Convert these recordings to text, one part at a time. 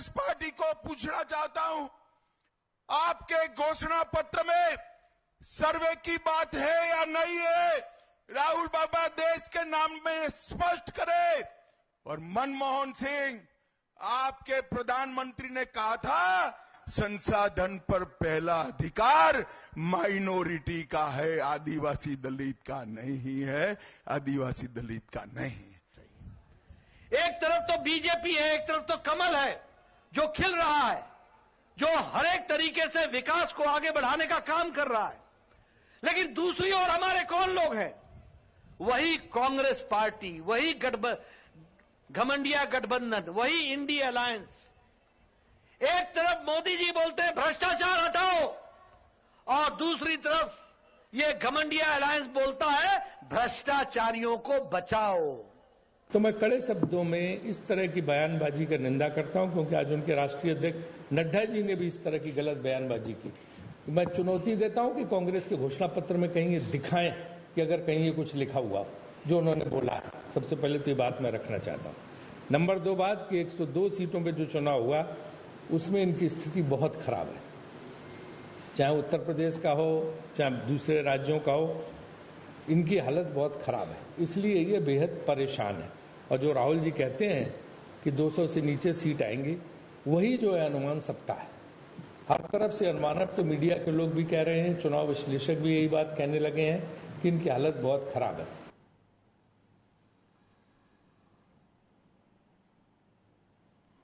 Congress party को पूछना चाहता हूं, आपके घोषणा पत्र में सर्वे की बात है या नहीं है? राहुल बाबा देश के नाम में स्पष्ट करे। और मनमोहन सिंह, आपके प्रधानमंत्री ने कहा था संसाधन पर पहला अधिकार माइनॉरिटी का है, आदिवासी दलित का नहीं है, आदिवासी दलित का नहीं है। एक तरफ तो बीजेपी है, एक तरफ तो कमल है जो खिल रहा है, जो हर एक तरीके से विकास को आगे बढ़ाने का काम कर रहा है। लेकिन दूसरी ओर हमारे कौन लोग हैं? वही कांग्रेस पार्टी, वही घमंडिया गठबंधन, वही इंडिया अलायंस। एक तरफ मोदी जी बोलते हैं भ्रष्टाचार हटाओ, और दूसरी तरफ ये घमंडिया अलायंस बोलता है भ्रष्टाचारियों को बचाओ। तो मैं कड़े शब्दों में इस तरह की बयानबाजी का निंदा करता हूं, क्योंकि आज उनके राष्ट्रीय अध्यक्ष नड्डा जी ने भी इस तरह की गलत बयानबाजी की। मैं चुनौती देता हूं कि कांग्रेस के घोषणा पत्र में कहीं ये दिखाएं कि अगर कहीं ये कुछ लिखा हुआ जो उन्होंने बोला है। सबसे पहले तो ये बात मैं रखना चाहता हूं। नंबर 2 बात कि 102 सीटों पर जो चुनाव हुआ उसमें इनकी स्थिति बहुत खराब है, चाहे उत्तर प्रदेश का हो चाहे दूसरे राज्यों का हो, इनकी हालत बहुत खराब है। इसलिए ये बेहद परेशान है। और जो राहुल जी कहते हैं कि 200 से नीचे सीट आएंगी, वही जो है अनुमान सबका है। हर तरफ से अनुमान, अब तो मीडिया के लोग भी कह रहे हैं, चुनाव विश्लेषक भी यही बात कहने लगे हैं कि इनकी हालत बहुत खराब है।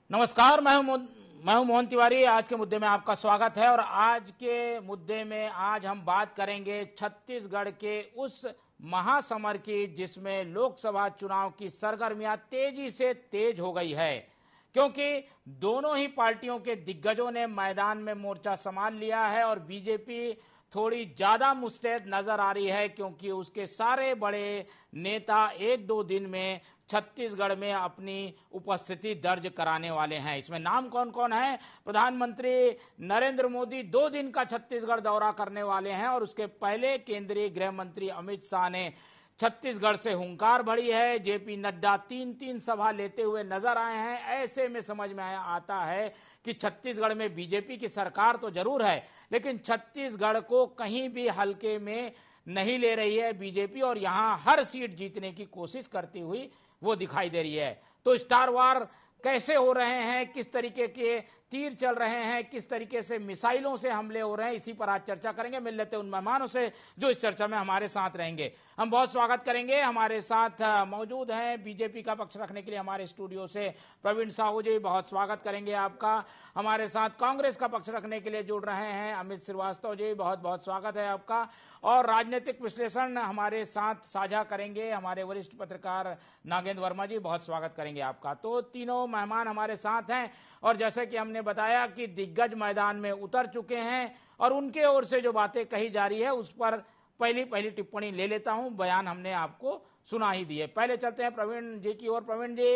नमस्कार, मैं हूं मोहन तिवारी। आज के मुद्दे में आपका स्वागत है। और आज के मुद्दे में आज हम बात करेंगे छत्तीसगढ़ के उस महासमर की जिसमें लोकसभा चुनाव की सरगर्मियां तेजी से तेज हो गई है, क्योंकि दोनों ही पार्टियों के दिग्गजों ने मैदान में मोर्चा संभाल लिया है। और बीजेपी थोड़ी ज्यादा मुस्तैद नजर आ रही है, क्योंकि उसके सारे बड़े नेता 1-2 दिन में छत्तीसगढ़ में अपनी उपस्थिति दर्ज कराने वाले हैं। इसमें नाम कौन कौन है? प्रधानमंत्री नरेंद्र मोदी 2 दिन का छत्तीसगढ़ दौरा करने वाले हैं, और उसके पहले केंद्रीय गृह मंत्री अमित शाह ने छत्तीसगढ़ से हुंकार भरी है। जेपी नड्डा 3-3 सभा लेते हुए नजर आए हैं। ऐसे में समझ में आता है कि छत्तीसगढ़ में बीजेपी की सरकार तो जरूर है, लेकिन छत्तीसगढ़ को कहीं भी हल्के में नहीं ले रही है बीजेपी, और यहां हर सीट जीतने की कोशिश करती हुई वो दिखाई दे रही है। तो स्टार वार कैसे हो रहे हैं, किस तरीके के तीर चल रहे हैं, किस तरीके से मिसाइलों से हमले हो रहे हैं, इसी पर आज चर्चा करेंगे। मिल लेते उन मेहमानों से जो इस चर्चा में हमारे साथ रहेंगे। हम बहुत स्वागत करेंगे। हमारे साथ मौजूद हैं बीजेपी का पक्ष रखने के लिए हमारे स्टूडियो से प्रवीण साहू जी, बहुत स्वागत करेंगे आपका। हमारे साथ कांग्रेस का पक्ष रखने के लिए जुड़ रहे हैं अमित श्रीवास्तव जी, बहुत बहुत स्वागत है आपका। और राजनीतिक विश्लेषण हमारे साथ साझा करेंगे हमारे वरिष्ठ पत्रकार नागेंद्र वर्मा जी, बहुत स्वागत करेंगे आपका। तो तीनों मेहमान हमारे साथ हैं, और जैसे कि हमने बताया कि दिग्गज मैदान में उतर चुके हैं, और उनके ओर से जो बातें कही जा रही है उस पर पहली टिप्पणी ले लेता हूं। बयान हमने आपको सुना ही दिए। पहले चलते हैं प्रवीण जी की ओर। प्रवीण जी,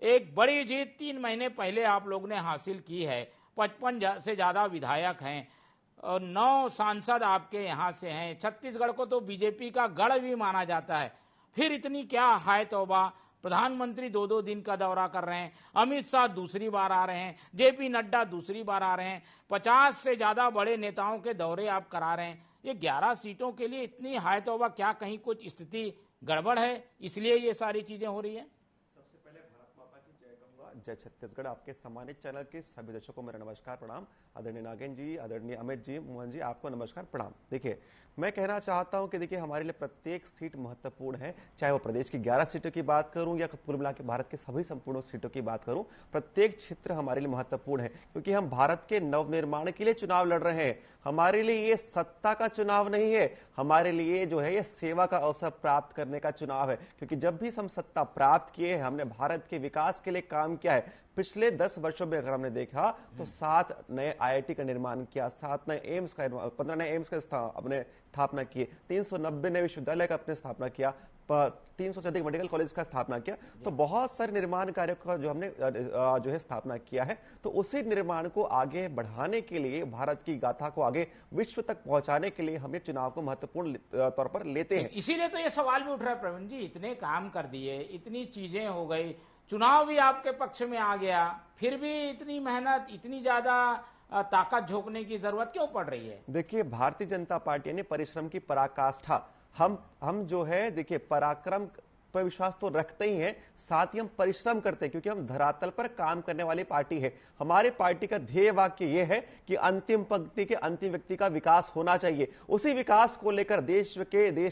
एक बड़ी जीत 3 महीने पहले आप लोग ने हासिल की है। 55 से ज्यादा विधायक हैं और 9 सांसद आपके यहां से हैं। छत्तीसगढ़ को तो बीजेपी का गढ़ भी माना जाता है, फिर इतनी क्या हाय तौबा? प्रधानमंत्री 2-2 दिन का दौरा कर रहे हैं, अमित शाह दूसरी बार आ रहे हैं, जेपी नड्डा दूसरी बार आ रहे हैं, 50 से ज्यादा बड़े नेताओं के दौरे आप करा रहे हैं। ये 11 सीटों के लिए इतनी हाय तौबा, क्या कहीं कुछ स्थिति गड़बड़ है, इसलिए ये सारी चीजें हो रही है? सबसे पहले भारत माता की जय कहूंगा। जय छत्तीसगढ़। आपके सम्मानित चैनल के सभी दर्शकों को मेरा नमस्कार प्रणाम। आदरणीय नागेंद्र जी, आदरणीय अमित जी, मोहन जी, आपको नमस्कार प्रणाम। देखिए, मैं कहना चाहता हूं कि देखिए हमारे लिए प्रत्येक सीट महत्वपूर्ण है, चाहे वो प्रदेश की 11 सीटों की बात करूं या कुल मिला के भारत के सभी संपूर्ण सीटों की बात करूं, प्रत्येक क्षेत्र हमारे लिए महत्वपूर्ण है, क्योंकि हम भारत के नवनिर्माण के लिए चुनाव लड़ रहे हैं। हमारे लिए ये सत्ता का चुनाव नहीं है, हमारे लिए जो है ये सेवा का अवसर प्राप्त करने का चुनाव है। क्योंकि जब भी हम सत्ता प्राप्त किए हैं, हमने भारत के विकास के लिए काम किया है। पिछले 10 वर्षों में अगर हमने देखा तो 7 नए IIT का निर्माण किया, 7 नए एम्स का, 15 नए एम्स का अपने स्थापना किए, 390 नए विश्वविद्यालय का अपने स्थापना किया, 300 से अधिक मेडिकल कॉलेज का स्थापना किया। तो बहुत सारे निर्माण कार्यों का जो हमने जो है स्थापना किया है। तो उसी निर्माण को आगे बढ़ाने के लिए, भारत की गाथा को आगे विश्व तक पहुंचाने के लिए हमें चुनाव को महत्वपूर्ण तौर पर लेते हैं। इसीलिए तो ये सवाल भी उठ रहा है प्रवीण जी, इतने काम कर दिए, इतनी चीजें हो गई, चुनाव भी आपके पक्ष में आ गया, फिर भी इतनी मेहनत, इतनी ज्यादा ताकत झोंकने की जरूरत क्यों पड़ रही है? देखिए, भारतीय जनता पार्टी ने परिश्रम की पराकाष्ठा, हम जो है देखिए पराक्रम पर विश्वास तो रखते ही हैं, साथ ही हम परिश्रम करते हैं क्योंकि हम धरातल पर काम करने वाली पार्टी है। हमारे पार्टी का ध्येय वाक्य यह है कि अंतिम पंक्ति के अंतिम व्यक्ति का विकास होना चाहिए। उसी विकास को लेकर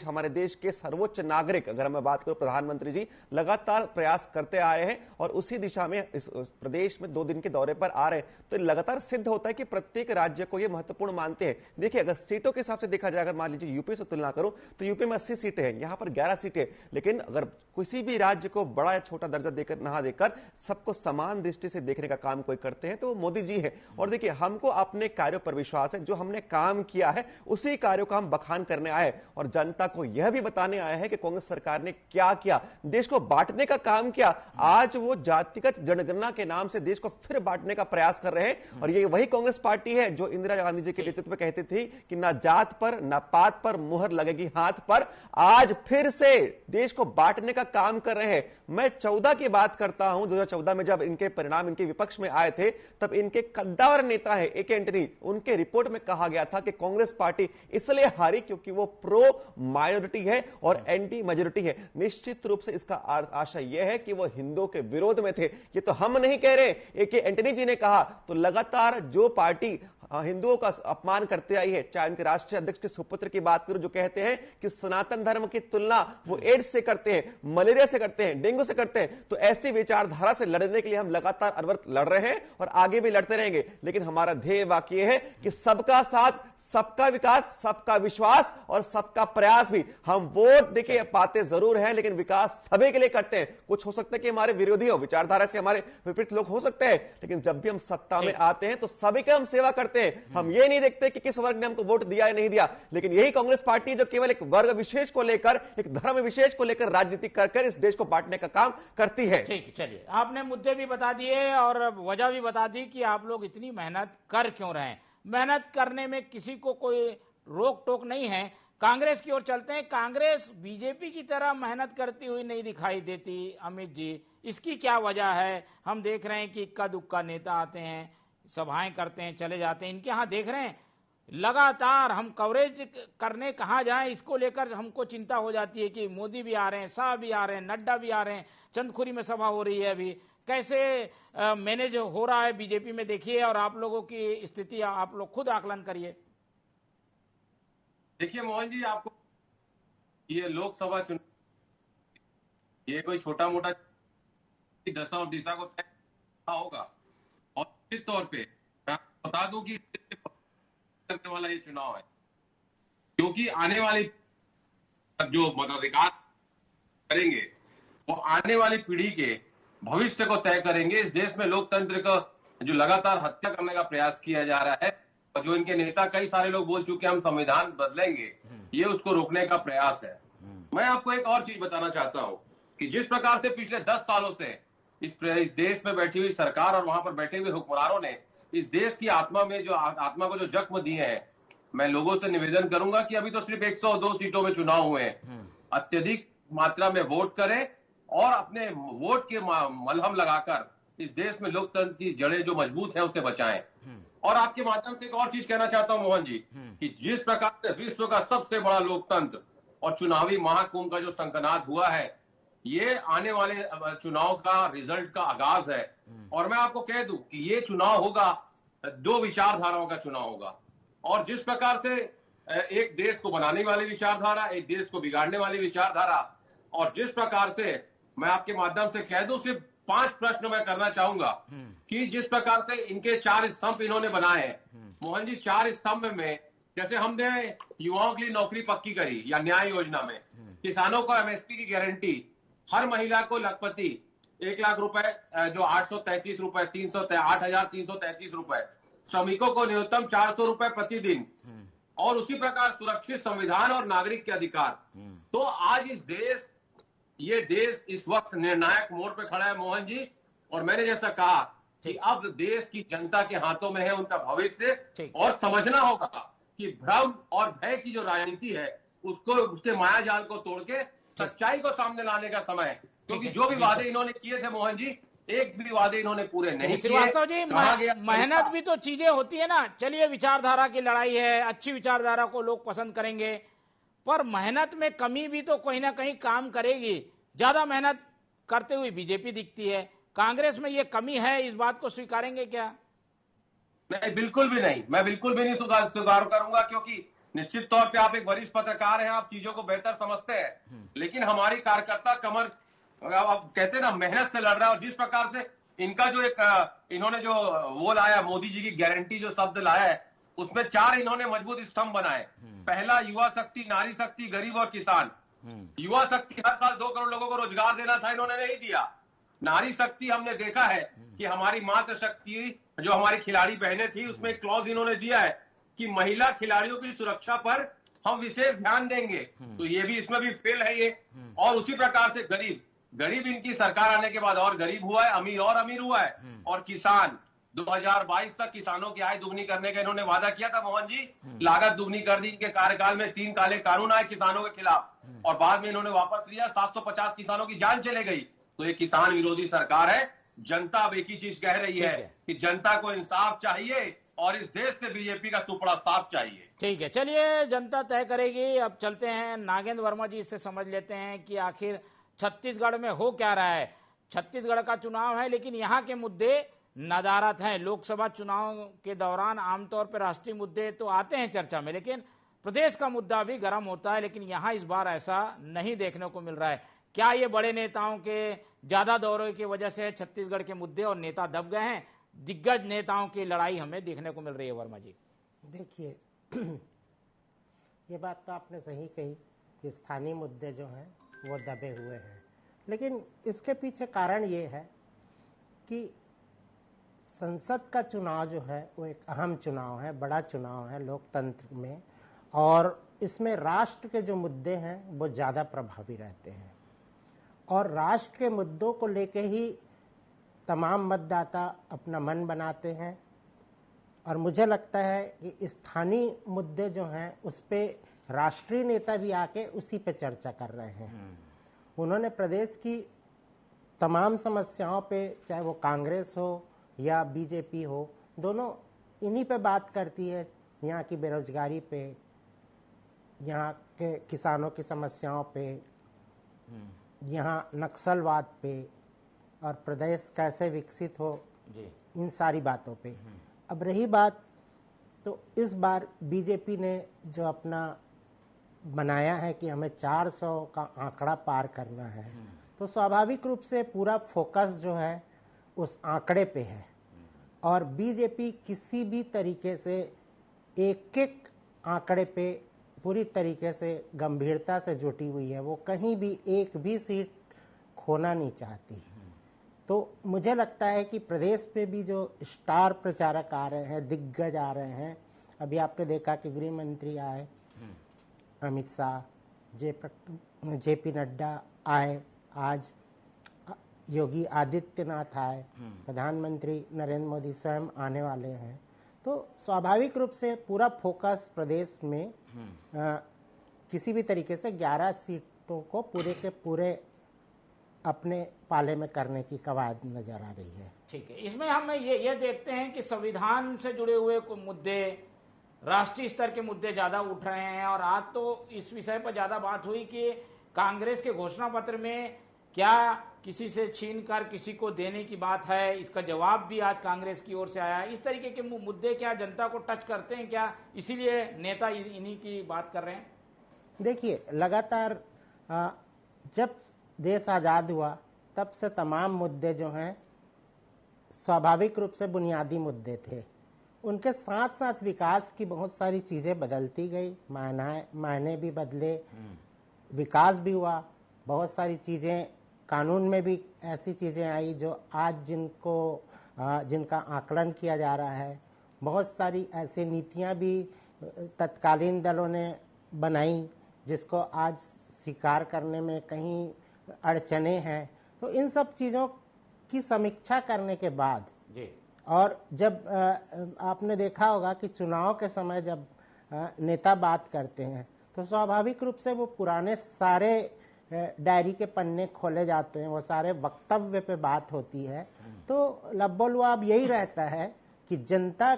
हमारे देश के सर्वोच्च नागरिक, अगर मैं बात करूं प्रधानमंत्री जी, लगातार प्रयास करते आए हैं और उसी दिशा में इस प्रदेश में 2 दिन के दौरे पर आ रहे हैं। तो लगातार सिद्ध होता है कि प्रत्येक राज्य को यह महत्वपूर्ण मानते हैं। देखिए, अगर सीटों के हिसाब से देखा जाए, अगर मान लीजिए यूपी से तुलना करूं तो यूपी में 80 सीटें हैं, यहां पर 11 सीटें, लेकिन अगर किसी भी राज्य को बड़ा या छोटा दर्जा देकर ना देकर सबको समान दृष्टि से देखने का काम कोई करते हैं तो वो मोदी जी है। और देखिए, हमको अपने कार्यों पर विश्वास है, जो हमने काम किया है उसी कार्यों का हम बखान करने आए और जनता को यह भी बताने आए हैं कि कांग्रेस सरकार ने क्या किया, देश को बांटने का काम किया। आज वो जातिगत जनगणना के नाम से देश को फिर बांटने का प्रयास कर रहे हैं और ये वही कांग्रेस पार्टी है जो इंदिरा गांधी जी के नेतृत्व में कहती थी कि ना जात पर ना पात पर मुहर लगेगी हाथ पर। आज फिर से देश को बांटने का काम कर रहे हैं। मैं 14 की बात करता हूं, 2014 में जब इनके परिणाम इनके विपक्ष में आए थे, तब इनके कद्दावर नेता है ए के एंटनी, उनके रिपोर्ट में कहा गया था कि कांग्रेस पार्टी इसलिए हारी क्योंकि वो प्रो माइनॉरिटी है और एंटी मेजॉरिटी है। निश्चित रूप से इसका आशय यह है कि वो हिंदुओं के विरोध में थे। ये तो हम नहीं कह रहे, ए के एंटनी जी ने कहा। तो लगातार जो पार्टी हिंदुओं का अपमान करते आई है, चाहे उनके राष्ट्रीय अध्यक्ष के सुपुत्र की बात करूं जो कहते हैं कि सनातन धर्म की तुलना वो एड्स से करते हैं, मलेरिया से करते हैं, डेंगू से करते हैं, तो ऐसी विचारधारा से लड़ने के लिए हम लगातार अनवरत लड़ रहे हैं और आगे भी लड़ते रहेंगे। लेकिन हमारा ध्येय वाक्य है कि सबका साथ, सबका विकास, सबका विश्वास और सबका प्रयास भी। हम वोट देखिए पाते जरूर हैं लेकिन विकास सभी के लिए करते हैं। कुछ हो सकता है कि हमारे विरोधी हो, विचारधारा से हमारे विपरीत लोग हो सकते हैं, लेकिन जब भी हम सत्ता में आते हैं तो सभी का हम सेवा करते हैं। हम ये नहीं देखते कि किस वर्ग ने हमको वोट दिया या नहीं दिया। लेकिन यही कांग्रेस पार्टी जो केवल एक वर्ग विशेष को लेकर, एक धर्म विशेष को लेकर राजनीति कर इस देश को बांटने का काम करती है। ठीक, चलिए, आपने मुद्दे भी बता दिए और वजह भी बता दी कि आप लोग इतनी मेहनत कर क्यों रहे हैं। मेहनत करने में किसी को कोई रोक टोक नहीं है। कांग्रेस की ओर चलते हैं। कांग्रेस बीजेपी की तरह मेहनत करती हुई नहीं दिखाई देती अमित जी, इसकी क्या वजह है? हम देख रहे हैं कि इक्का दुक्का नेता आते हैं, सभाएं करते हैं, चले जाते हैं। इनके यहाँ देख रहे हैं लगातार हम कवरेज करने कहाँ जाएं, इसको लेकर हमको चिंता हो जाती है कि मोदी भी आ रहे हैं, शाह भी आ रहे हैं, नड्डा भी आ रहे हैं, चंदखुरी में सभा हो रही है। अभी कैसे मैनेज हो रहा है बीजेपी में, देखिए, और आप लोगों की स्थिति आप लोग खुद आकलन करिए। देखिए मोहन जी, आपको ये लोकसभा चुनाव ये कोई छोटा मोटा दशा और दिशा को तय होगा और निश्चित तौर पे मैं बता दूं कि करने वाला ये चुनाव है, क्योंकि आने वाली जो मताधिकार करेंगे वो आने वाली पीढ़ी के भविष्य को तय करेंगे। इस देश में लोकतंत्र का जो लगातार हत्या करने का प्रयास किया जा रहा है और जो इनके नेता कई सारे लोग बोल चुके हम संविधान बदलेंगे, ये उसको रोकने का प्रयास है। मैं आपको एक और चीज बताना चाहता हूं कि जिस प्रकार से पिछले 10 सालों से इस देश में बैठी हुई सरकार और वहां पर बैठे हुए हुक्मरानों ने इस देश की आत्मा को जो जख्म दिए हैं, मैं लोगों से निवेदन करूंगा कि अभी तो सिर्फ 102 सीटों में चुनाव हुए हैं। अत्यधिक मात्रा में वोट करें और अपने वोट के मलहम लगाकर इस देश में लोकतंत्र की जड़ें जो मजबूत है उसे बचाएं। और आपके माध्यम से एक और चीज कहना चाहता हूं मोहन जी कि जिस प्रकार से विश्व का सबसे बड़ा लोकतंत्र और चुनावी महाकुंभ का जो संकनाद हुआ है, ये आने वाले चुनाव का रिजल्ट का आगाज है। और मैं आपको कह दूं कि ये चुनाव होगा, 2 विचारधाराओं का चुनाव होगा। और जिस प्रकार से एक देश को बनाने वाली विचारधारा, एक देश को बिगाड़ने वाली विचारधारा, और जिस प्रकार से मैं आपके माध्यम से कह दूं, सिर्फ 5 प्रश्न मैं करना चाहूंगा कि जिस प्रकार से इनके 4 स्तंभ इन्होंने बनाए हैं मोहन जी, 4 स्तंभ में जैसे हमने युवाओं के लिए नौकरी पक्की करी या न्याय योजना में, किसानों को एमएसपी की गारंटी, हर महिला को लखपति 1 लाख रुपए जो 833 रुपए 8,333 रुपए, श्रमिकों को न्यूनतम 400 रुपए प्रतिदिन, और उसी प्रकार सुरक्षित संविधान और नागरिक के अधिकार। तो आज ये देश इस वक्त निर्णायक मोड़ पे खड़ा है मोहन जी। और मैंने जैसा कहा कि अब देश की जनता के हाथों में है उनका भविष्य, और समझना होगा कि भ्रम और भय की जो राजनीति है उसके माया जाल को तोड़ के सच्चाई को सामने लाने का समय है। क्योंकि जो भी वादे इन्होंने किए थे मोहन जी, एक भी वादे इन्होंने पूरे नहीं किए। श्रीवास्तव जी, मेहनत भी तो चीजें होती है ना। चलिए, विचारधारा की लड़ाई है, अच्छी विचारधारा को लोग पसंद करेंगे, पर मेहनत में कमी भी तो कहीं ना कहीं काम करेगी। ज्यादा मेहनत करते हुए बीजेपी दिखती है, कांग्रेस में ये कमी है, इस बात को स्वीकारेंगे क्या? नहीं, बिल्कुल भी नहीं, मैं बिल्कुल भी नहीं स्वीकार करूंगा, क्योंकि निश्चित तौर पे आप एक वरिष्ठ पत्रकार हैं, आप चीजों को बेहतर समझते हैं। लेकिन हमारी कार्यकर्ता कमर, आप कहते हैं ना, मेहनत से लड़ रहा है। और जिस प्रकार से इनका जो इन्होंने जो वो लाया, मोदी जी की गारंटी जो शब्द लाया है, उसमें 4 इन्होंने मजबूत स्तंभ बनाए। पहला, युवा शक्ति, नारी शक्ति, गरीब और किसान। युवा शक्ति, हर साल 2 करोड़ लोगों को रोजगार देना था, इन्होंने नहीं दिया। नारी शक्ति, हमने देखा है कि हमारी मातृ शक्ति जो हमारी खिलाड़ी बहनें थी, उसमें एक क्लॉज इन्होंने दिया है कि महिला खिलाड़ियों की सुरक्षा पर हम विशेष ध्यान देंगे। तो ये भी, इसमें भी फेल है ये। और उसी प्रकार से गरीब इनकी सरकार आने के बाद और गरीब हुआ है, अमीर और अमीर हुआ है। और किसान, 2022 तक किसानों की आय दुगनी करने का इन्होंने वादा किया था मोहन जी, लागत दुगनी कर दी इनके कार्यकाल में। 3 काले कानून आए किसानों के खिलाफ और बाद में इन्होंने वापस लिया। 750 किसानों की जान चले गई। तो ये किसान विरोधी सरकार है। जनता अब एक ही चीज कह रही है कि जनता को इंसाफ चाहिए और इस देश से बीजेपी का सुपड़ा साफ चाहिए। ठीक है, चलिए, जनता तय करेगी। अब चलते हैं नागेंद्र वर्मा जी से समझ लेते हैं कि आखिर छत्तीसगढ़ में हो क्या रहा है। छत्तीसगढ़ का चुनाव है, लेकिन यहाँ के मुद्दे नदारत हैं। लोकसभा चुनाव के दौरान आमतौर पर राष्ट्रीय मुद्दे तो आते हैं चर्चा में, लेकिन प्रदेश का मुद्दा भी गर्म होता है। लेकिन यहाँ इस बार ऐसा नहीं देखने को मिल रहा है। क्या ये बड़े नेताओं के ज्यादा दौरे की वजह से छत्तीसगढ़ के मुद्दे और नेता दब गए हैं? दिग्गज नेताओं की लड़ाई हमें देखने को मिल रही है। वर्मा जी, देखिए, ये बात तो आपने सही कही कि स्थानीय मुद्दे जो हैं वो दबे हुए हैं, लेकिन इसके पीछे कारण ये है कि संसद का चुनाव जो है वो एक अहम चुनाव है, बड़ा चुनाव है लोकतंत्र में, और इसमें राष्ट्र के जो मुद्दे हैं वो ज़्यादा प्रभावी रहते हैं। और राष्ट्र के मुद्दों को लेके ही तमाम मतदाता अपना मन बनाते हैं। और मुझे लगता है कि स्थानीय मुद्दे जो हैं उस पर राष्ट्रीय नेता भी आके उसी पे चर्चा कर रहे हैं। उन्होंने प्रदेश की तमाम समस्याओं पे, चाहे वो कांग्रेस हो या बीजेपी हो, दोनों इन्हीं पे बात करती है। यहाँ की बेरोजगारी पे, यहाँ के किसानों की समस्याओं पे, यहाँ नक्सलवाद पे, और प्रदेश कैसे विकसित हो जी, इन सारी बातों पे। अब रही बात, तो इस बार बीजेपी ने जो अपना बनाया है कि हमें 400 का आंकड़ा पार करना है, तो स्वाभाविक रूप से पूरा फोकस जो है उस आंकड़े पे है। और बीजेपी किसी भी तरीके से एक एक आंकड़े पे पूरी तरीके से गंभीरता से जुटी हुई है। वो कहीं भी एक भी सीट खोना नहीं चाहती। तो मुझे लगता है कि प्रदेश पे भी जो स्टार प्रचारक आ रहे हैं, दिग्गज आ रहे हैं, अभी आपने देखा कि गृह मंत्री आए, अमित शाह, जेपी नड्डा आए, आज योगी आदित्यनाथ आए, प्रधानमंत्री नरेंद्र मोदी स्वयं आने वाले हैं। तो स्वाभाविक रूप से पूरा फोकस प्रदेश में किसी भी तरीके से 11 सीटों को पूरे के पूरे अपने पाले में करने की कवायद नजर आ रही है। ठीक है, इसमें हम ये देखते हैं कि संविधान से जुड़े हुए मुद्दे, राष्ट्रीय स्तर के मुद्दे ज्यादा उठ रहे हैं। और आज तो इस विषय पर ज्यादा बात हुई कि कांग्रेस के घोषणा पत्र में क्या किसी से छीनकर किसी को देने की बात है, इसका जवाब भी आज कांग्रेस की ओर से आया है। इस तरीके के मुद्दे क्या जनता को टच करते हैं क्या, इसीलिए नेता इन्हीं की बात कर रहे हैं? देखिए, लगातार जब देश आज़ाद हुआ तब से तमाम मुद्दे जो हैं स्वाभाविक रूप से बुनियादी मुद्दे थे। उनके साथ साथ विकास की बहुत सारी चीज़ें बदलती गई, मायने भी बदले, विकास भी हुआ। बहुत सारी चीज़ें, कानून में भी ऐसी चीज़ें आई जो आज जिनका आकलन किया जा रहा है। बहुत सारी ऐसी नीतियां भी तत्कालीन दलों ने बनाई जिसको आज स्वीकार करने में कहीं अड़चने हैं। तो इन सब चीज़ों की समीक्षा करने के बाद जी, और जब आपने देखा होगा कि चुनाव के समय जब नेता बात करते हैं तो स्वाभाविक रूप से वो पुराने सारे डायरी के पन्ने खोले जाते हैं, वो सारे वक्तव्य पे बात होती है, तो लब्बोलुआब यही रहता है कि जनता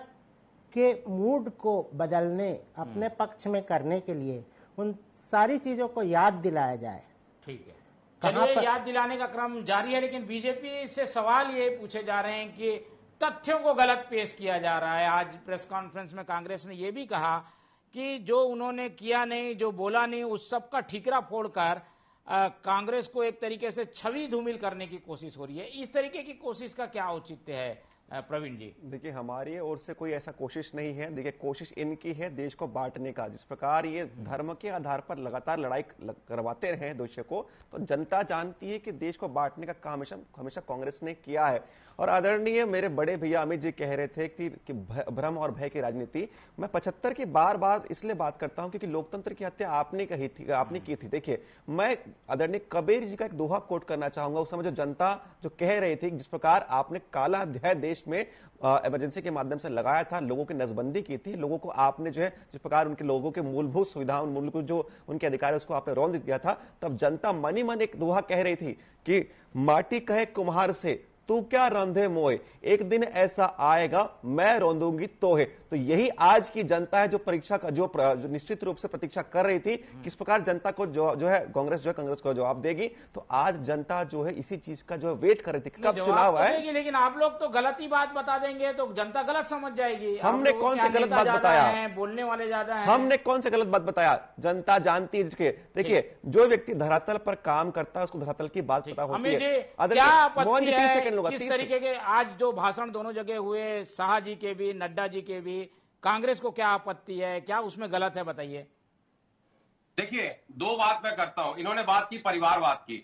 के मूड को बदलने, अपने पक्ष में करने के लिए उन सारी चीजों को याद दिलाया जाए। ठीक है, चलिए याद दिलाने का क्रम जारी है, लेकिन बीजेपी से सवाल ये पूछे जा रहे हैं कि तथ्यों को गलत पेश किया जा रहा है। आज प्रेस कॉन्फ्रेंस में कांग्रेस ने यह भी कहा कि जो उन्होंने किया नहीं, जो बोला नहीं, उस सब का ठीकरा फोड़कर कांग्रेस को एक तरीके से छवि धूमिल करने की कोशिश हो रही है। इस तरीके की कोशिश का क्या औचित्य है प्रवीण जी? देखिए, हमारी ओर से कोई ऐसा कोशिश नहीं है। देखिए, कोशिश इनकी है देश को बांटने का। जिस प्रकार ये धर्म के आधार पर लगातार लड़ाई करवाते रहे हैं देश को, तो जनता जानती है कि देश को बांटने का काम हमेशा कांग्रेस ने किया है। और आदरणीय मेरे बड़े भैया अमित जी कह रहे थे कि भ्रम और भय की राजनीति। मैं 75 की बार इसलिए बात करता हूं क्योंकि लोकतंत्र की हत्या आपने की थी। देखिए, मैं आदरणीय कबीर जी का एक दोहा कोट करना चाहूंगा। उस समय जो जनता जो कह रही थी, जिस प्रकार आपने काला अध्याय देश में इमरजेंसी के माध्यम से लगाया था, लोगों की नसबंदी की थी, लोगों को आपने जो है जिस प्रकार उनके लोगों के मूलभूत सुविधाओं, मूलभूत जो उनके अधिकार है उसको आपने रौंद दिया था, तब जनता मनी मन एक दोहा कह रही थी कि माटी कहे कुम्हार से तू क्या रंधे मोए, एक दिन ऐसा आएगा मैं रौंदूंगी तोहे। तो यही आज की जनता है जो परीक्षा का जो निश्चित रूप से प्रतीक्षा कर रही थी, किस प्रकार जनता को जो है कांग्रेस को जवाब देगी। तो आज जनता जो है इसी चीज का जो वेट कर रही थी कब चुनाव है। लेकिन आप लोग तो गलत ही बात बता देंगे तो जनता गलत समझ जाएगी। हमने कौन सी गलत बात बताया? बोलने वाले ज्यादा हैं। हमने कौन सी गलत बात बताया? जनता जानती है। देखिए, जो व्यक्ति धरातल पर काम करता है उसको धरातल की बात पता होती है। किस तरीके के आज जो भाषण दोनों जगह हुए, शाह जी के भी, नड्डा जी के भी, कांग्रेस को क्या आपत्ति है, क्या उसमें गलत है, बताइए। देखिए, दो बात मैं करता हूं। इन्होंने बात की परिवारवाद की,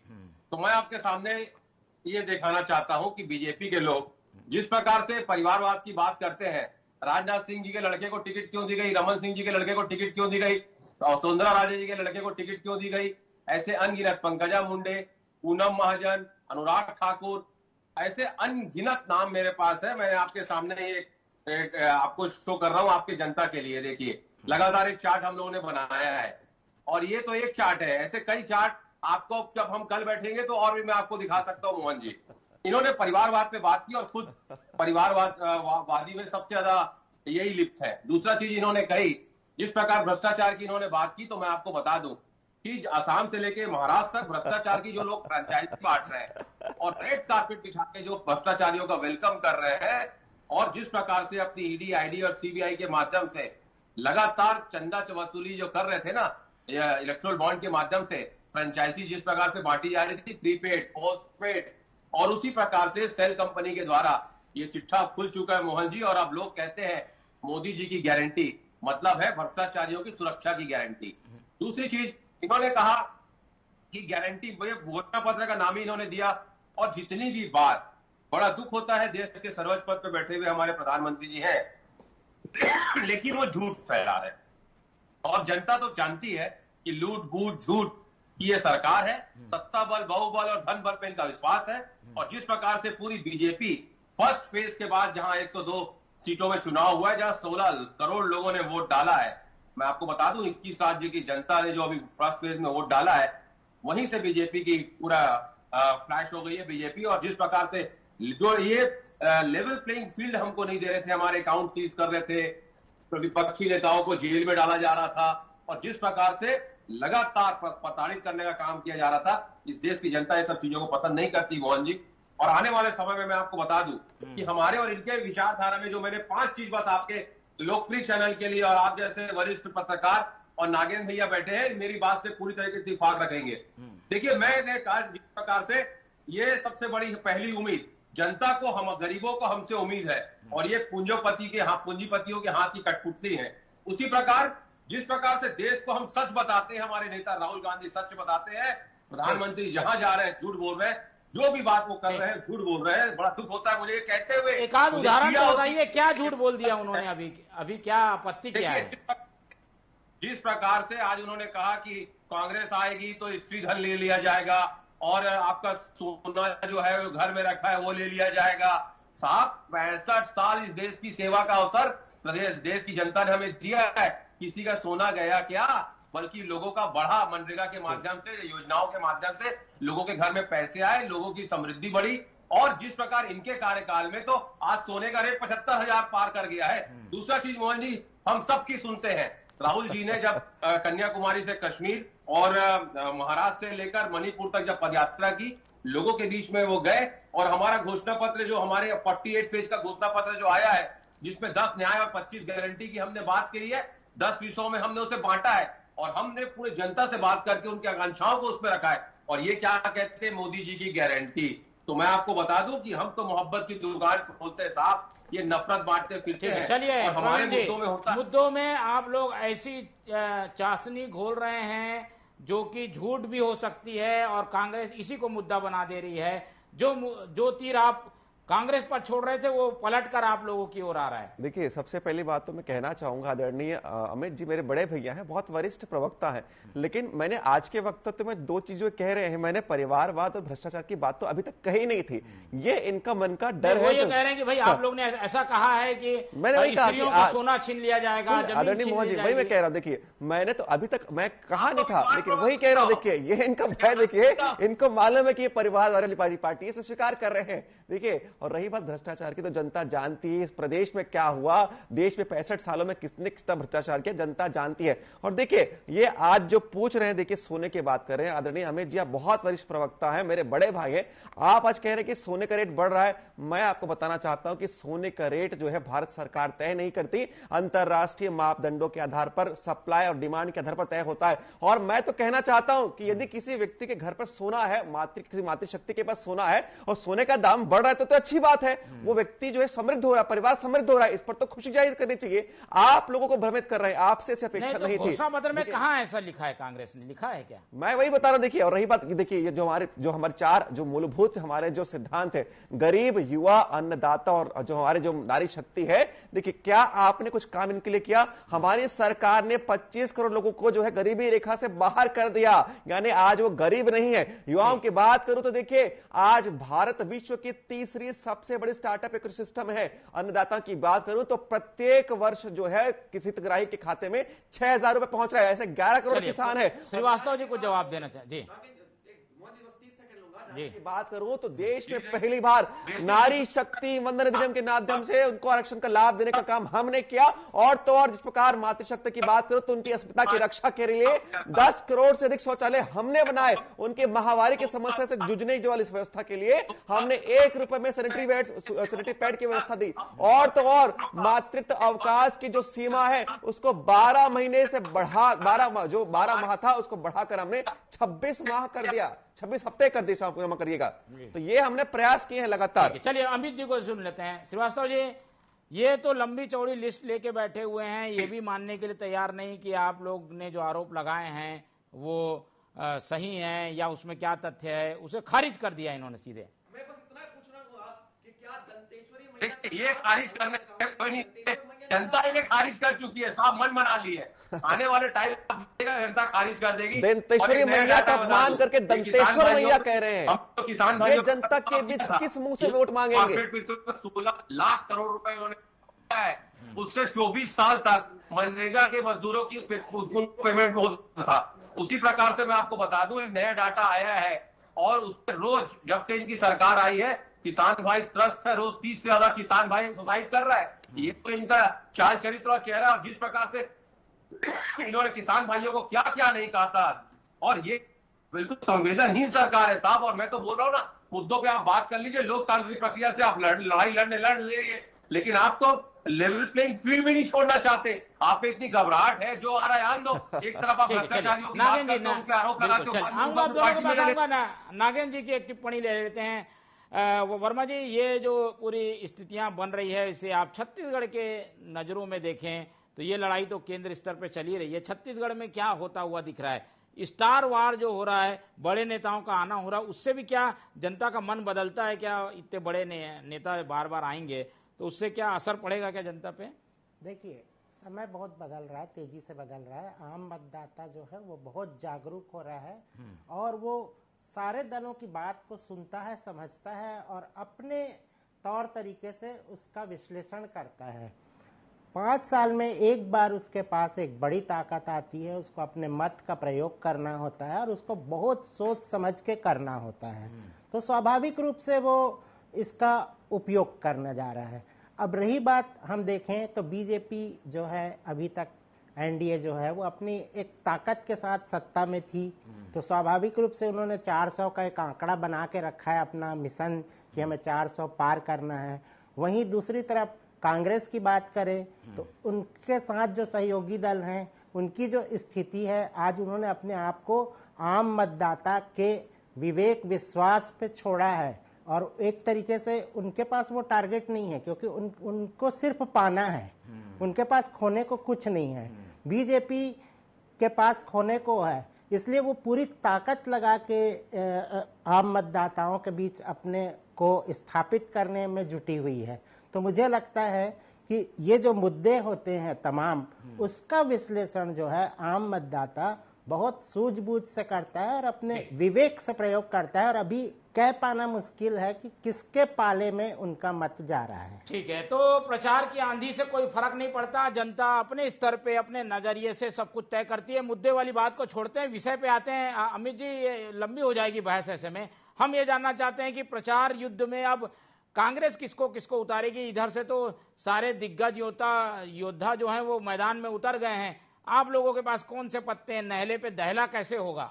तो मैं आपके सामने ये दिखाना चाहता हूं कि बीजेपी के लोग जिस प्रकार से परिवारवाद की बात करते हैं, राजनाथ सिंह जी के लड़के को टिकट क्यों दी गई, रमन सिंह जी के लड़के को टिकट क्यों दी गई, वसुंधरा राजे जी के लड़के को टिकट क्यों दी गई, ऐसे अनगिनत, पंकजा मुंडे, पूनम महाजन, अनुराग ठाकुर, ऐसे अनगिनत नाम मेरे पास है। मैं आपके सामने एक आपको शो कर रहा हूं आपके जनता के लिए। देखिए, लगातार एक चार्ट हम लोगों ने बनाया है और ये तो एक चार्ट है, ऐसे कई चार्ट आपको जब हम कल बैठेंगे तो और भी मैं आपको दिखा सकता हूं। मोहन जी, इन्होंने परिवारवाद पे बात की और खुद परिवारवादी में सबसे ज्यादा यही लिप्त है। दूसरा चीज इन्होंने कही, जिस प्रकार भ्रष्टाचार की इन्होंने बात की, तो मैं आपको बता दूं कि असम से लेके महाराष्ट्र तक भ्रष्टाचार की जो लोग फ्रेंचाइजी बांट रहे हैं और रेड कारपेट बिछा के जो भ्रष्टाचारियों का वेलकम कर रहे हैं, और जिस प्रकार से अपनी ईडी, आईडी और सीबीआई के माध्यम से लगातार चंदा वसूली जो कर रहे थे ना, इलेक्ट्रोल बॉन्ड के माध्यम से फ्रेंचाइजी जिस प्रकार से बांटी जा रही थी, प्रीपेड, पोस्टपेड, और उसी प्रकार से सेल कंपनी के द्वारा ये चिट्ठा खुल चुका है मोहन जी। और अब लोग कहते हैं मोदी जी की गारंटी, मतलब है भ्रष्टाचारियों की सुरक्षा की गारंटी। दूसरी चीज इन्होंने कहा कि गारंटी, घोषणा पत्र का नाम ही इन्होंने दिया, और जितनी भी बार, बड़ा दुख होता है देश के सर्वोच्च पद पर बैठे हुए हमारे प्रधानमंत्री जी हैं, लेकिन वो झूठ फैला रहे हैं। और जनता तो जानती है कि लूट बूट झूठ की ये सरकार है। सत्ता बल, बहुबल और धन बल पे इनका विश्वास है। और जिस प्रकार से पूरी बीजेपी फर्स्ट फेज के बाद जहां 102 सीटों में चुनाव हुआ है, जहां 16 करोड़ लोगों ने वोट डाला है, मैं आपको बता दूं 21 राज्य की जनता ने जो अभी फर्स्ट फेज में वोट डाला है, वहीं से बीजेपी की पूरा फ्लैश हो गई है बीजेपी। और जिस प्रकार से जो ये लेवल प्लेइंग फील्ड हमको नहीं दे रहे थे, हमारे अकाउंट सीज कर रहे थे, तो विपक्षी नेताओं को जेल में डाला जा रहा था, और जिस प्रकार से लगातार प्रताड़ित करने का काम किया जा रहा था, इस देश की जनता ये सब चीजों को पसंद नहीं करती मोहन जी। और आने वाले समय में मैं आपको बता दूं कि हमारे और इनके विचारधारा में जो मैंने 5 चीज बस आपके लोकप्रिय चैनल के लिए, और आप जैसे वरिष्ठ पत्रकार और नागेंद्र भैया बैठे हैं, मेरी बात से पूरी तरीके से इत्तेफाक रखेंगे। देखिए, मैंने कहा जिस प्रकार से ये सबसे बड़ी पहली उम्मीद जनता को, हम गरीबों को हमसे उम्मीद है, और ये पूंजीपतियों के हाथ की कठपुतली है। उसी प्रकार जिस प्रकार से देश को हम सच बताते हैं, हमारे नेता राहुल गांधी सच बताते हैं, प्रधानमंत्री जहां जा रहे हैं झूठ बोल रहे हैं, जो भी बात वो कर रहे हैं झूठ बोल रहे हैं। बड़ा दुख होता है मुझे ये कहते हुए। एक आध उदाहरण तो बताइए, क्या झूठ बोल दिया उन्होंने? अभी क्या आपत्ति क्या है? जिस प्रकार से आज उन्होंने कहा कि कांग्रेस आएगी तो स्त्री धन ले लिया जाएगा, और आपका सोना जो है घर में रखा है वो ले लिया जाएगा। साहब, 65 साल इस देश की सेवा का अवसर प्रदेश देश की जनता ने हमें दिया है। किसी का सोना गया क्या? बल्कि लोगों का बढ़ा। मनरेगा के माध्यम से, योजनाओं के माध्यम से लोगों के घर में पैसे आए, लोगों की समृद्धि बढ़ी। और जिस प्रकार इनके कार्यकाल में तो आज सोने का रेट 75,000 पार कर गया है। दूसरा चीज मोहन जी, हम सबकी सुनते हैं, राहुल जी ने जब कन्याकुमारी से कश्मीर और महाराष्ट्र से लेकर मणिपुर तक जब पदयात्रा की, लोगों के बीच में वो गए और हमारा घोषणा पत्र जो हमारे 48 पेज का घोषणा पत्र जो आया है, जिसमें 10 न्याय और 25 गारंटी की हमने बात करी है, 10 विषयों में हमने उसे बांटा है और हमने पूरी जनता से बात करके उनकी आकांक्षाओं को उसमें रखा है। और ये क्या कहते हैं, मोदी जी की गारंटी। तो मैं आपको बता दूं कि हम तो मोहब्बत की दुकान खोलते साहब, ये नफरत बांटते फिरते हैं। चलिए, और हमारे मुद्दों में होता मुद्दों में आप लोग ऐसी चाशनी घोल रहे हैं जो कि झूठ भी हो सकती है और कांग्रेस इसी को मुद्दा बना दे रही है। जो तीर आप कांग्रेस पर छोड़ रहे थे वो पलटकर आप लोगों की ओर आ रहा है। देखिए, सबसे पहली बात तो मैं कहना चाहूंगा, आदरणीय अमित जी मेरे बड़े भैया हैं, बहुत वरिष्ठ प्रवक्ता हैं, लेकिन मैंने आज के वक्त में दो चीजें कह रहे हैं। मैंने परिवारवाद और भ्रष्टाचार की बात तो अभी तक कही नहीं थी। ये इनका मन का डर है। ये कह रहे हैं कि भाई आप लोग ने ऐसा कहा है कि मैंने वही कहा कि सोना छीन लिया जाएगा, आदरणीय मोहन जी, वही मैं कह रहा हूं। देखिए, मैंने तो अभी तक मैं कहा नहीं था, लेकिन वही कह रहा हूं। देखिए, ये इनका भय, देखिए इनको मालूम है कि ये परिवार वाली पार्टी इसे स्वीकार कर रहे हैं। देखिए, और रही बात भ्रष्टाचार की, तो जनता जानती है इस प्रदेश में क्या हुआ, देश में 65 सालों में किसने कितना भ्रष्टाचार किया, जनता जानती है। और देखिए, ये आज जो पूछ रहे हैं, देखिए सोने की बात कर रहे हैं आदरणीय अमित जी, आप बहुत वरिष्ठ प्रवक्ता हैं, मेरे बड़े भाई हैं, आप आज कह रहे हैं कि सोने का रेट बढ़ रहा है। मैं आपको बताना चाहता हूं कि सोने का रेट जो है भारत सरकार तय नहीं करती, अंतरराष्ट्रीय मापदंडों के आधार पर, सप्लाई और डिमांड के आधार पर तय होता है। और मैं तो कहना चाहता हूं कि यदि किसी व्यक्ति के घर पर सोना है, किसी मातृशक्ति के पास सोना है और सोने का दाम बढ़ रहा है तो अच्छी बात है। वो व्यक्ति जो है समृद्ध हो रहा है, परिवार समृद्ध हो रहा है, इस पर तो खुशी जाहिर करनी चाहिए। आप लोगों को भ्रमित कर रहे हैं, आपसे ऐसी अपेक्षा नहीं थी। घोषणा पत्र में कहां ऐसा लिखा है, कांग्रेस ने लिखा है क्या? मैं वही बता रहा हूं। देखिए, और रही बात, देखिए ये जो हमारे 4 जो मूलभूत हमारे जो सिद्धांत है, गरीब, युवा, अन्नदाता और जो हमारे जो नारी शक्ति है, देखिए क्या आपने कुछ काम इनके लिए किया? हमारी सरकार ने 25 करोड़ लोगों को जो है गरीबी रेखा से बाहर कर दिया, यानी आज वो गरीब नहीं है। युवाओं की बात करूं तो देखिए, आज भारत विश्व की तीसरी सबसे बड़ी स्टार्टअप इकोसिस्टम है। अन्नदाता की बात करूं तो प्रत्येक वर्ष जो है किसी हितग्राही के खाते में 6,000 रुपए पहुंच रहा है। ऐसे 11 करोड़ किसान है। श्रीवास्तव जी को जवाब देना चाहिए जी। की बात करूं तो देश में पहली बार नारी शक्ति वंदन अधिनियम के माध्यम से उनको आरक्षण का लाभ देने का काम हमने किया। और तो और जिस प्रकार मातृशक्ति की बात करूं तो उनकी अस्मिता की रक्षा के लिए 10 करोड़ से अधिक शौचालय हमने बनाए। उनके माहवारी की समस्या से जूझने वाली इस व्यवस्था के लिए हमने 1 रुपए में सैनिटरी पैड की व्यवस्था दी। और तो और मातृत्व अवकाश की जो सीमा है उसको 12 महीने से बढ़ा 12 माह था उसको बढ़ाकर हमने 26 माह कर दिया, 26 हफ्ते कर दिए। आपको जमा करिएगा। तो ये हमने प्रयास किए हैं लगातार। चलिए अमित जी को सुन लेते हैं। श्रीवास्तव जी, ये तो लंबी चौड़ी लिस्ट लेके बैठे हुए हैं, ये भी मानने के लिए तैयार नहीं कि आप लोग ने जो आरोप लगाए हैं वो सही हैं या उसमें क्या तथ्य है, उसे खारिज कर दिया इन्होंने सीधे। मैं बस इतना पूछ रहा हूं कि क्या दंतेश्वरी ये खारिज करने कोई नहीं, जनता इन्हें खारिज कर चुकी है, साहब मन बना ली है। आने वाले टाइम जनता खारिज कर देगी। दंतेश्वरी मैया का अपमान करके दंतेश्वर मैया कह रहे हैं। हम तो किसान ये जनता के बीच किस मुंह से वोट मांगेंगे? 16 लाख करोड़ रुपए उन्होंने है, उससे 24 साल तक मनरेगा के मजदूरों की पेमेंट हो था। उसी प्रकार से मैं आपको बता दूं, एक नया डाटा आया है और उस पर रोज जब से इनकी सरकार आई है किसान भाई त्रस्त है, रोज 30 से ज्यादा किसान भाई सुसाइड कर रहा है। ये तो इनका चाल चरित्र और चेहरा, जिस प्रकार से इन्होंने किसान भाइयों को क्या क्या नहीं कहा था। और ये बिल्कुल संवेदनहीन सरकार है साहब। और मैं तो बोल रहा हूँ ना, मुद्दों पे आप बात कर लीजिए, लोकतांत्रिक प्रक्रिया से आप लड़ाई लड़ लीजिए, लेकिन आप तो लेवल प्लेइंग फील्ड भी नहीं छोड़ना चाहते। आप इतनी घबराहट है, जो आ रहा है आन दो। एक तरफ आप भ्रष्टाचारियों की बात करते हो, उनके आरोप लगाते हो। नागेंद्र जी की एक टिप्पणी ले लेते हैं। वर्मा जी, ये जो पूरी स्थितियां बन रही है, इसे आप छत्तीसगढ़ के नजरों में देखें तो ये लड़ाई तो केंद्र स्तर पे चली रही है, छत्तीसगढ़ में क्या होता हुआ दिख रहा है? स्टार वार जो हो रहा है, बड़े नेताओं का आना हो रहा है, उससे भी क्या जनता का मन बदलता है क्या? इतने बड़े नेता बार बार आएंगे तो उससे क्या असर पड़ेगा क्या जनता पे? देखिए, समय बहुत बदल रहा है, तेजी से बदल रहा है। आम मतदाता जो है वो बहुत जागरूक हो रहा है और वो सारे दलों की बात को सुनता है, समझता है और अपने तौर तरीके से उसका विश्लेषण करता है। 5 साल में एक बार उसके पास एक बड़ी ताकत आती है, उसको अपने मत का प्रयोग करना होता है और उसको बहुत सोच समझ के करना होता है। तो स्वाभाविक रूप से वो इसका उपयोग करने जा रहा है। अब रही बात हम देखें तो बीजेपी जो है अभी तक एनडीए जो है वो अपनी एक ताकत के साथ सत्ता में थी, तो स्वाभाविक रूप से उन्होंने 400 का एक आंकड़ा बना के रखा है अपना मिशन कि हमें 400 पार करना है। वहीं दूसरी तरफ कांग्रेस की बात करें तो उनके साथ जो सहयोगी दल हैं उनकी जो स्थिति है, आज उन्होंने अपने आप को आम मतदाता के विवेक विश्वास पे छोड़ा है और एक तरीके से उनके पास वो टारगेट नहीं है क्योंकि उनको सिर्फ पाना है, उनके पास खोने को कुछ नहीं है। बीजेपी के पास खोने को है, इसलिए वो पूरी ताकत लगा के आम मतदाताओं के बीच अपने को स्थापित करने में जुटी हुई है। तो मुझे लगता है कि ये जो मुद्दे होते हैं तमाम, उसका विश्लेषण जो है आम मतदाता बहुत सूझबूझ से करता है और अपने विवेक से प्रयोग करता है और अभी कह पाना मुश्किल है कि किसके पाले में उनका मत जा रहा है। ठीक है, तो प्रचार की आंधी से कोई फर्क नहीं पड़ता, जनता अपने स्तर पे अपने नजरिए से सब कुछ तय करती है। मुद्दे वाली बात को छोड़ते हैं, विषय पे आते हैं। अमित जी, ये लंबी हो जाएगी बहस, ऐसे में हम ये जानना चाहते हैं कि प्रचार युद्ध में अब कांग्रेस किसको किसको उतारेगी। इधर से तो सारे दिग्गज योद्धा जो हैं वो मैदान में उतर गए हैं, आप लोगों के पास कौन से पत्ते हैं? नहले पे दहला कैसे होगा?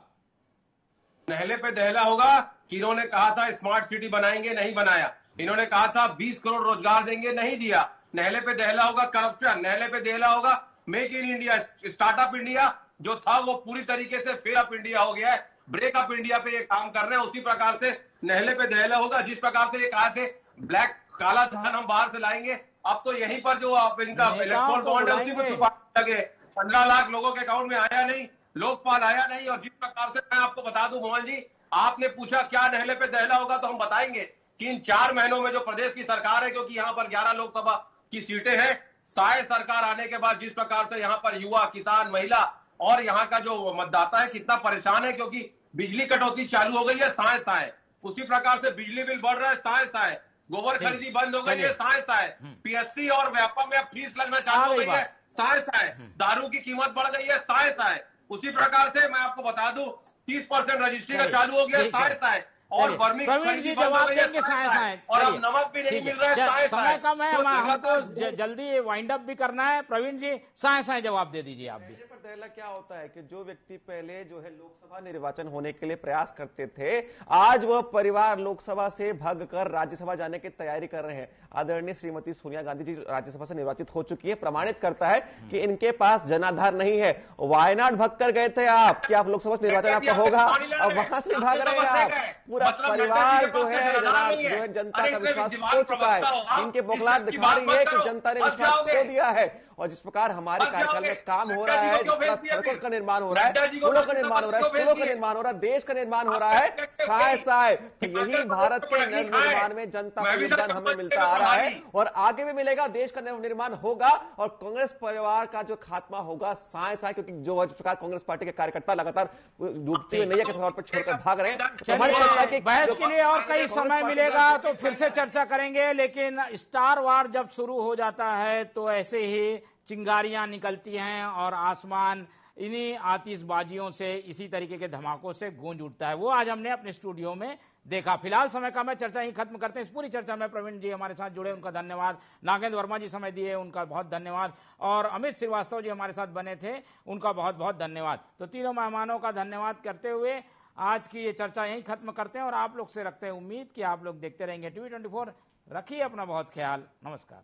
नहले पे दहला होगा कि इन्होंने कहा था स्मार्ट सिटी बनाएंगे, नहीं बनाया। इन्होंने कहा था 20 करोड़ रोजगार देंगे, नहीं दिया। नहले पे दहला होगा करप्शन, नहले पे दहला होगा make in India, startup India जो था वो पूरी तरीके से फेल अप इंडिया हो गया है। ब्रेकअप इंडिया पे ये काम कर रहे हैं, उसी प्रकार से नहले पे दहला होगा। जिस प्रकार से ये कहा थे ब्लैक काला धन हम बाहर से लाएंगे, अब तो यहीं पर जो इनका इलेक्ट्रोल बॉन्ड है उसी में लगे। 15 लाख लोगों के अकाउंट में आया नहीं, लोकपाल आया नहीं। और जिस प्रकार से मैं आपको बता दूं मोहन जी, आपने पूछा क्या नहले पे दहला होगा, तो हम बताएंगे कि इन 4 महीनों में जो प्रदेश की सरकार है, क्योंकि यहाँ पर 11 लोकसभा की सीटें हैं, साय सरकार आने के बाद जिस प्रकार से यहाँ पर युवा, किसान, महिला और यहाँ का जो मतदाता है कितना परेशान है, क्योंकि बिजली कटौती चालू हो गई है साय साय, उसी प्रकार से बिजली बिल बढ़ रहा है साय साय, गोबर खरीदी बंद हो गई है साय साय, पीएससी और व्यापम में फीस लगना चालू हो गई है साय साय, दारू की कीमत बढ़ गई है साय साय। उसी प्रकार से मैं आपको बता दूं 30% रजिस्ट्री का चालू हो गया साय साय, और वर्मी खरीदी बंद हो गई है साय साय, और अब नमक भी नहीं मिल रहा है साय साय। समय कम है, हमको जल्दी वाइंड अप भी करना है। प्रवीण जी, साय साय जवाब दे दीजिए आप भी। दहला क्या होता है कि जो व्यक्ति पहले जो है लोकसभा निर्वाचन होने के लिए प्रयास करते थे, आज वह परिवार लोकसभा से भागकर राज्यसभा जाने की तैयारी कर रहे हैं। आदरणीय श्रीमती सोनिया गांधी जी राज्यसभा से निर्वाचित हो चुकी है, प्रमाणित करता है कि इनके पास जनाधार नहीं है। वायनाड भागकर गए थे आप कि आप लोकसभा से निर्वाचन आपका होगा, और वहां से भाग रहे हैं आप। पूरा परिवार जो है जनता का विश्वास खो चुका है। इनके बौखलाहट दिखा रही है कि जनता ने विश्वास खो दिया है। और जिस प्रकार हमारे कार्यकाल में काम हो रहा है, सड़कों का निर्माण हो रहा है, पुलों का निर्माण हो रहा है, स्कूलों का निर्माण हो रहा है, देश का निर्माण हो रहा है, साय साय, तो यही भारत के निर्माण में जनता का योगदान हमें मिलता आ रहा है और आगे भी मिलेगा। देश का निर्माण होगा और कांग्रेस परिवार का जो खात्मा होगा साय साय, क्योंकि जो इस प्रकार कांग्रेस पार्टी के कार्यकर्ता लगातार डूबती हुई नैया के तौर पर छोड़कर भाग रहे हैं। बहस के लिए और कई समय मिलेगा तो फिर से चर्चा करेंगे, लेकिन स्टार वार जब शुरू हो जाता है तो ऐसे ही चिंगारियां निकलती हैं और आसमान इन्हीं आतिशबाजियों से, इसी तरीके के धमाकों से गूंज उठता है। वो आज हमने अपने स्टूडियो में देखा। फिलहाल समय कम है, चर्चा ही खत्म करते हैं। इस पूरी चर्चा में प्रवीण जी हमारे साथ जुड़े, उनका धन्यवाद। नागेंद्र वर्मा जी समय दिए, उनका बहुत धन्यवाद। और अमित श्रीवास्तव जी हमारे साथ बने थे, उनका बहुत बहुत धन्यवाद। तो तीनों मेहमानों का धन्यवाद करते हुए आज की ये चर्चा यहीं खत्म करते हैं और आप लोग से रखते हैं उम्मीद कि आप लोग देखते रहेंगे TV24। रखिए अपना बहुत ख्याल। नमस्कार।